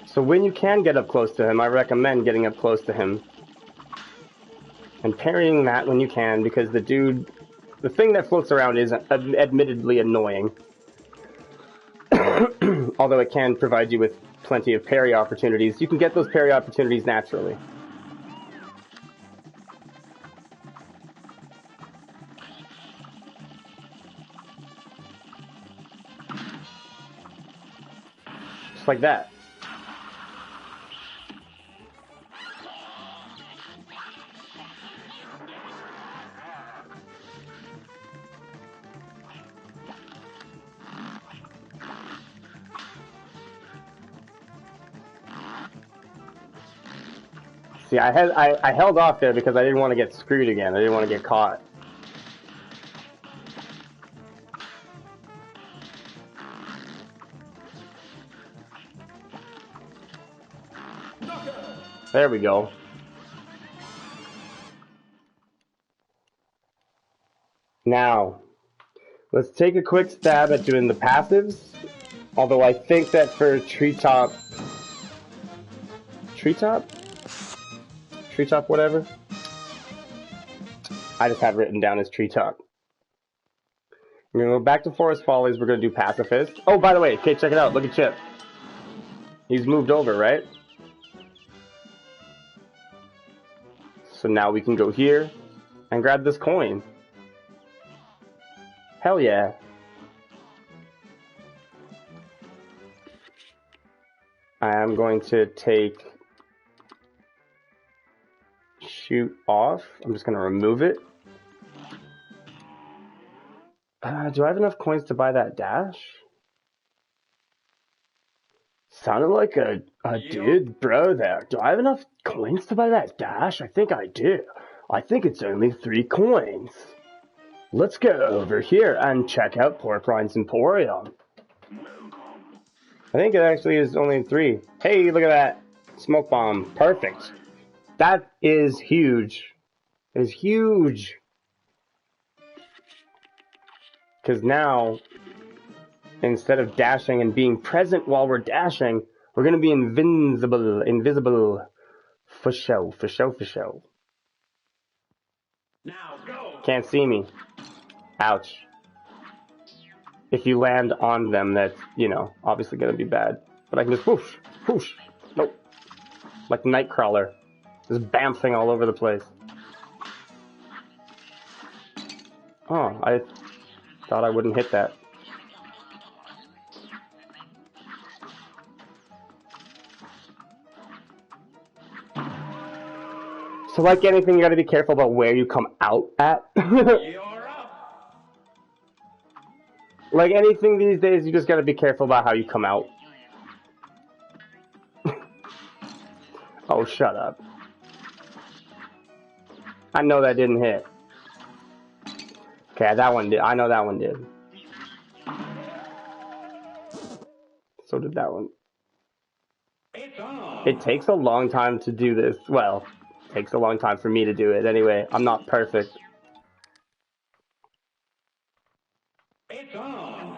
So when you can get up close to him, I recommend getting up close to him. And parrying that when you can, because the dude... The thing that floats around is admittedly annoying. Although it can provide you with plenty of parry opportunities. You can get those parry opportunities naturally. Just like that. See, I held off there because I didn't want to get screwed again. I didn't want to get caught. There we go. Now, let's take a quick stab at doing the passives. Although I think that for Treetop whatever, I just have it written down as Treetop. We're going to go back to Forest Follies. We're going to do Pacifist. Oh, by the way, okay, check it out. Look at Chip. He's moved over, right? So now we can go here and grab this coin. Hell yeah. I am going to take shoot off. I'm just going to remove it. Do I have enough coins to buy that dash? Sounded like a dude bro there. Do I have enough coins to buy that dash? I think I do. I think it's only 3 coins. Let's go over here and check out Pork Rinds Emporium. I think it actually is only 3. Hey, look at that. Smoke bomb. Perfect. That is huge. It is huge. Because now, instead of dashing and being present while we're dashing, we're going to be invincible. Invisible. For show, for show, for show. Now go. Can't see me. Ouch. If you land on them, that's, you know, obviously going to be bad. But I can just whoosh, whoosh. Nope. Like Nightcrawler. Just bamfing all over the place. Oh, I thought I wouldn't hit that. So like anything, you gotta be careful about where you come out at. You're up. Like anything these days, you just gotta be careful about how you come out. Oh, shut up. I know that didn't hit. Okay, that one did. I know that one did. So did that one. It's on. It takes a long time to do this. Well, it takes a long time for me to do it. Anyway, I'm not perfect. It's on.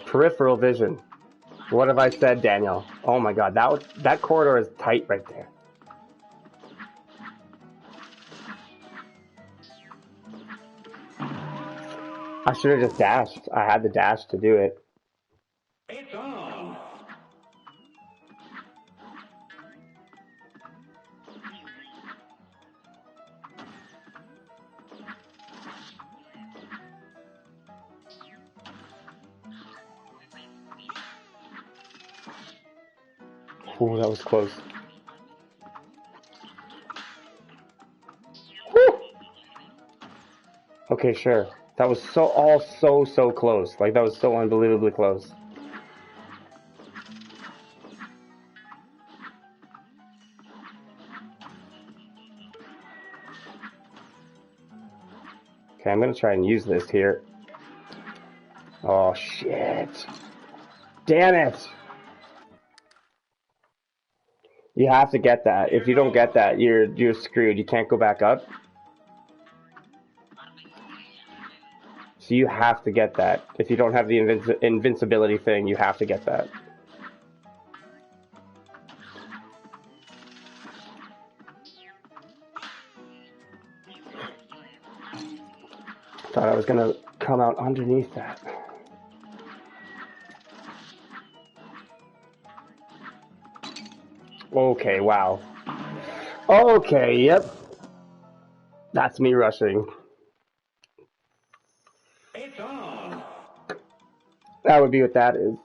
Peripheral vision. What have I said, Daniel? Oh my god, that corridor is tight right there. I should have just dashed. I had the dash to do it. It's on. Ooh, that was close. Woo! Okay, sure. That was so close. Like, that was so unbelievably close. Okay, I'm gonna try and use this here. Oh, shit. Damn it! You have to get that. If you don't get that, you're screwed. You can't go back up. So you have to get that. If you don't have the invincibility thing, you have to get that. Thought I was gonna come out underneath that. Okay, wow. Okay, yep. That's me rushing. It's on. That would be what that is.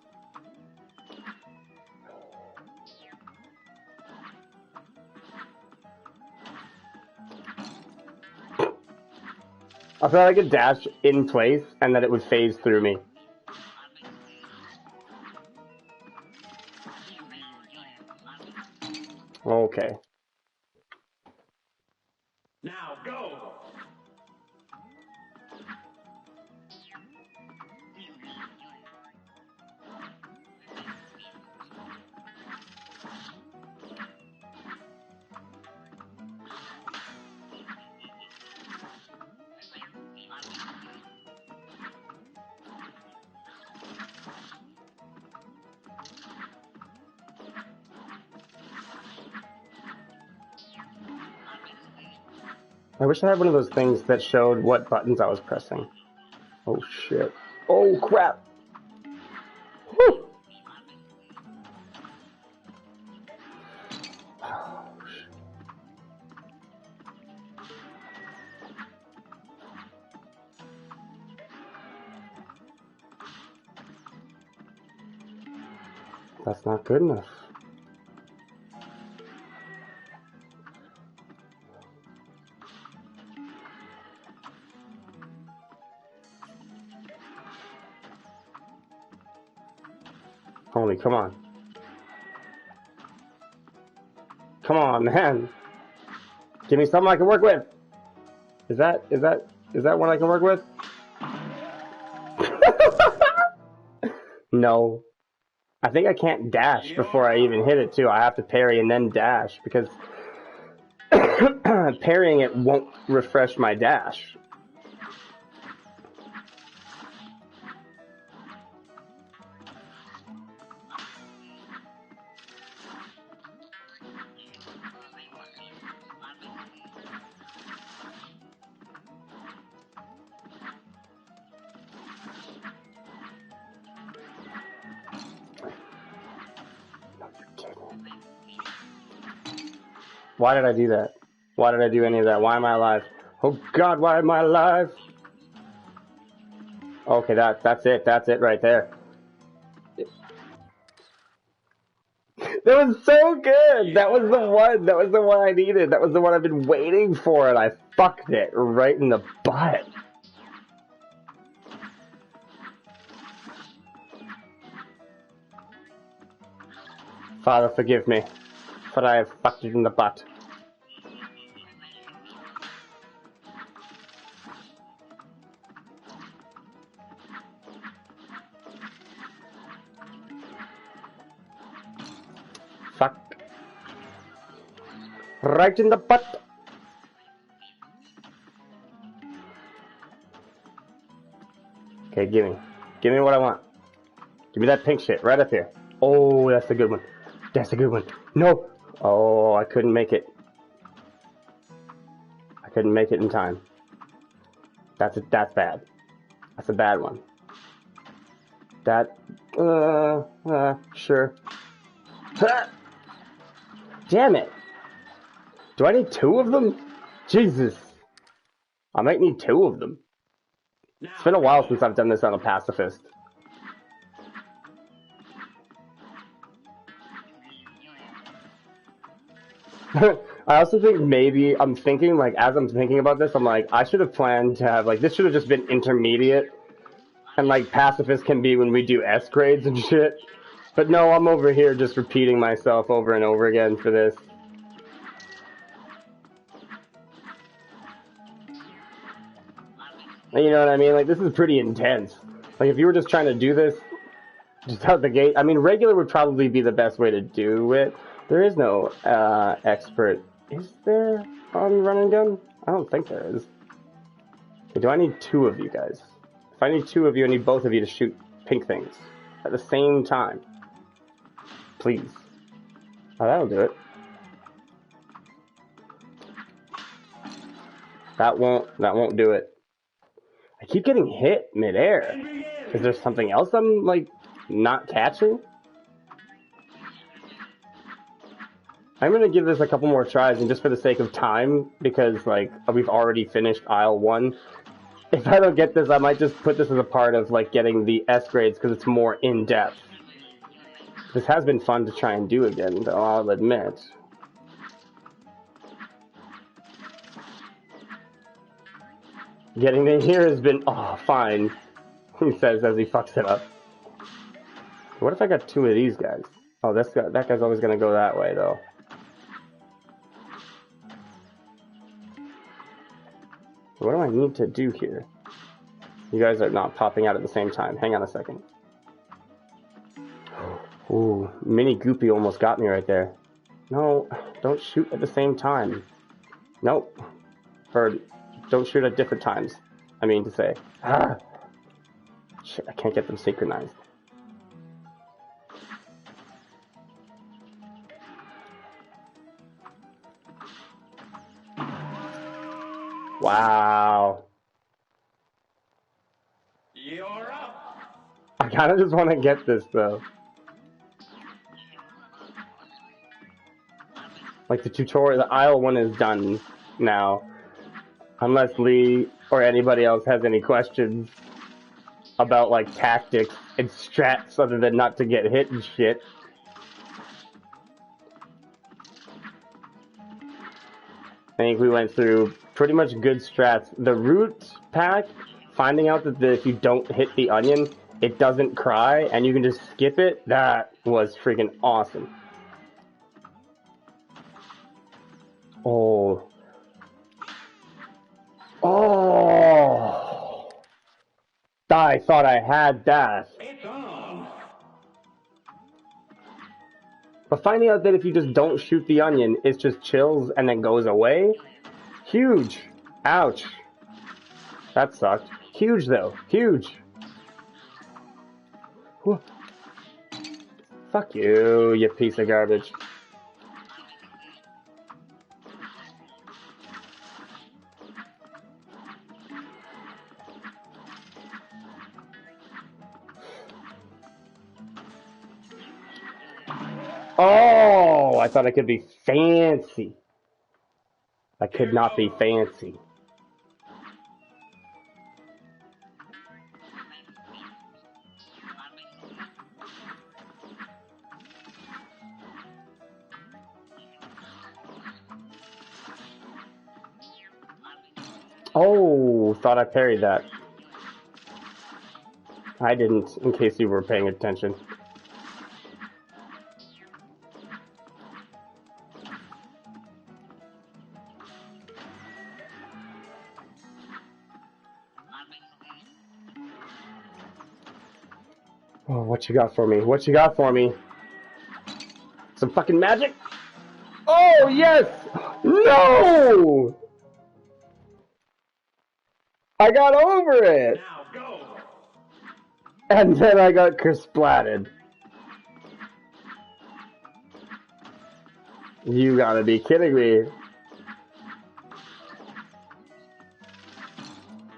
I feel like I could dash in place and that it would phase through me. Okay. Now go. I wish I had one of those things that showed what buttons I was pressing. Oh shit. Oh crap. Whew. That's not good enough. Homie, come on. Come on, man. Give me something I can work with. Is that one I can work with? No. I think I can't dash before I even hit it too. I have to parry and then dash because parrying it won't refresh my dash. Why did I do that? Why did I do any of that? Why am I alive? Oh God, why am I alive? Okay, that's it. That's it right there. That was so good. That was the one. That was the one I needed. That was the one I've been waiting for, and I fucked it right in the butt. Father, forgive me, for I have fucked it in the butt. Fuck. Right in the butt. Okay, give me. Give me what I want. Give me that pink shit right up here. Oh, that's a good one. That's a good one. No. Oh, I couldn't make it. I couldn't make it in time. That's bad. That's a bad one. That, sure. Damn it. Do I need two of them? Jesus. I might need two of them. It's been a while since I've done this on a Pacifist. I also think maybe, I'm thinking, like, as I'm thinking about this, I'm like, I should have planned to have, like, this should have just been intermediate. And, like, Pacifist can be when we do S grades and shit. But no, I'm over here just repeating myself over and over again for this. You know what I mean? Like, this is pretty intense. Like, if you were just trying to do this just out the gate, I mean, regular would probably be the best way to do it. There is no expert. Is there on run and gun? I don't think there is. Okay, do I need two of you guys? If I need two of you, I need both of you to shoot pink things at the same time. Please. Oh, that'll do it. That won't do it. I keep getting hit midair. Is there something else I'm, like, not catching? I'm gonna give this a couple more tries, and just for the sake of time, because, like, we've already finished aisle 1. If I don't get this, I might just put this as a part of, like, getting the S grades, because it's more in-depth. This has been fun to try and do again, though, I'll admit. Getting in here has been, oh, fine, he says as he fucks it up. What if I got two of these guys? Oh, that guy's always gonna go that way, though. What do I need to do here? You guys are not popping out at the same time. Hang on a second. Ooh, Mini Goopy almost got me right there. No, don't shoot at the same time. Nope. Or don't shoot at different times. I mean to say. Ah! Shit, I can't get them synchronized. Wow. You're up. I kind of just want to get this, though. Like, the tutorial, the aisle 1 is done now. Unless Lee or anybody else has any questions about, like, tactics and strats other than not to get hit and shit. I think we went through pretty much good strats. The root pack, finding out that if you don't hit the onion, it doesn't cry and you can just skip it, that was freaking awesome. Oh. Oh. I thought I had that. It's on. But finding out that if you just don't shoot the onion, it just chills and then goes away? Huge. Ouch. That sucked. Huge though. Huge. Whew. Fuck you, you piece of garbage. Oh, I thought I could be fancy. I could not be fancy. Oh, thought I parried that. I didn't, in case you were paying attention. Oh, what you got for me? What you got for me? Some fucking magic? Oh, yes! No! I got over it! Now go. And then I got kersplatted. You gotta be kidding me.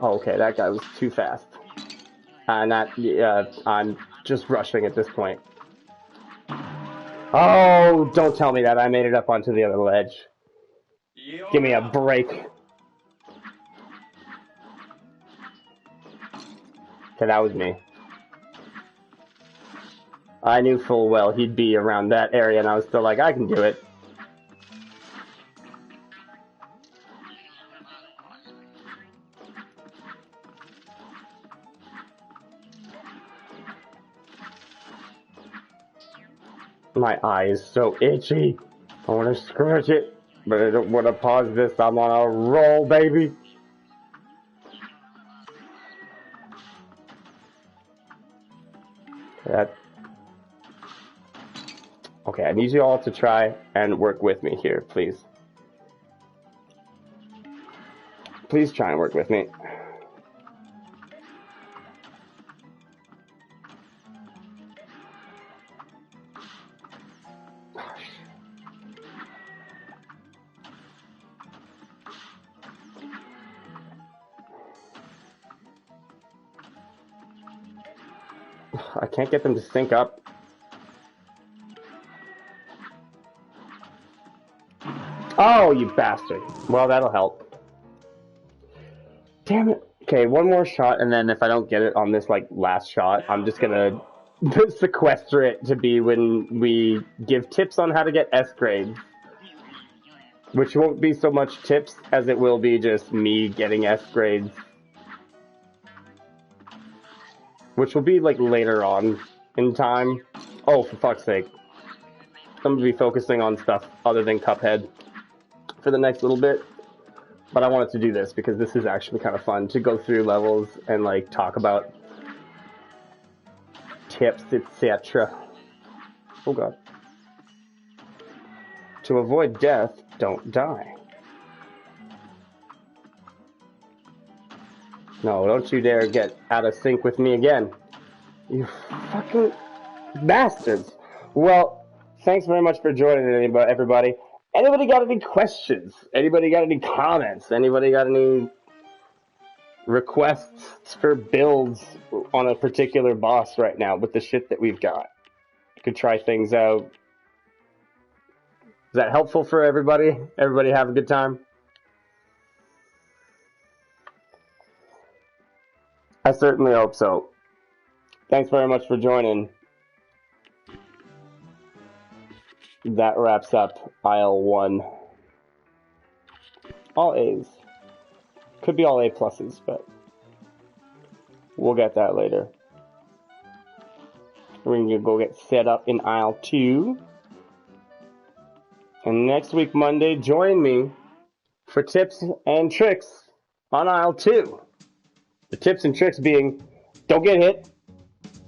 Oh, okay, that guy was too fast. I'm just rushing at this point. Oh, don't tell me that. I made it up onto the other ledge. Give me a break. Okay, that was me. I knew full well he'd be around that area, and I was still like, I can do it. My eye is so itchy. I want to scratch it, but I don't want to pause this. I'm on a roll, baby. Okay, I need you all to try and work with me here, please. Please try and work with me. I can't get them to sync up. Oh, you bastard. Well, that'll help. Damn it. Okay, one more shot, and then if I don't get it on this, like, last shot, I'm just gonna sequester it to be when we give tips on how to get S grades. Which won't be so much tips as it will be just me getting S grades. Which will be, like, later on in time. Oh, for fuck's sake. I'm gonna be focusing on stuff other than Cuphead for the next little bit. But I wanted to do this because this is actually kind of fun to go through levels and like talk about tips, etc. Oh god. To avoid death, don't die. No, don't you dare get out of sync with me again. You fucking bastards. Well, thanks very much for joining everybody. Anybody got any questions? Anybody got any comments? Anybody got any requests for builds on a particular boss right now with the shit that we've got? You could try things out. Is that helpful for everybody? Everybody have a good time? I certainly hope so. Thanks very much for joining. That wraps up aisle 1. All A's. Could be all A pluses, but we'll get that later. We're going to go get set up in aisle 2. And next week, Monday, join me for tips and tricks on aisle 2. The tips and tricks being, don't get hit.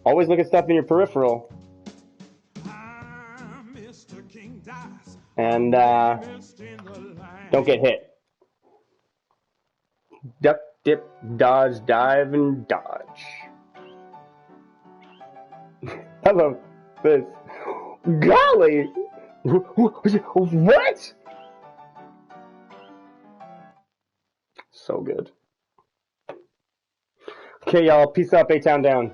Always look at stuff in your peripheral. And don't get hit. Duck, dip, dodge, dive, and dodge. I love this. Golly! What? So good. Okay, y'all. Peace out, A-Town down.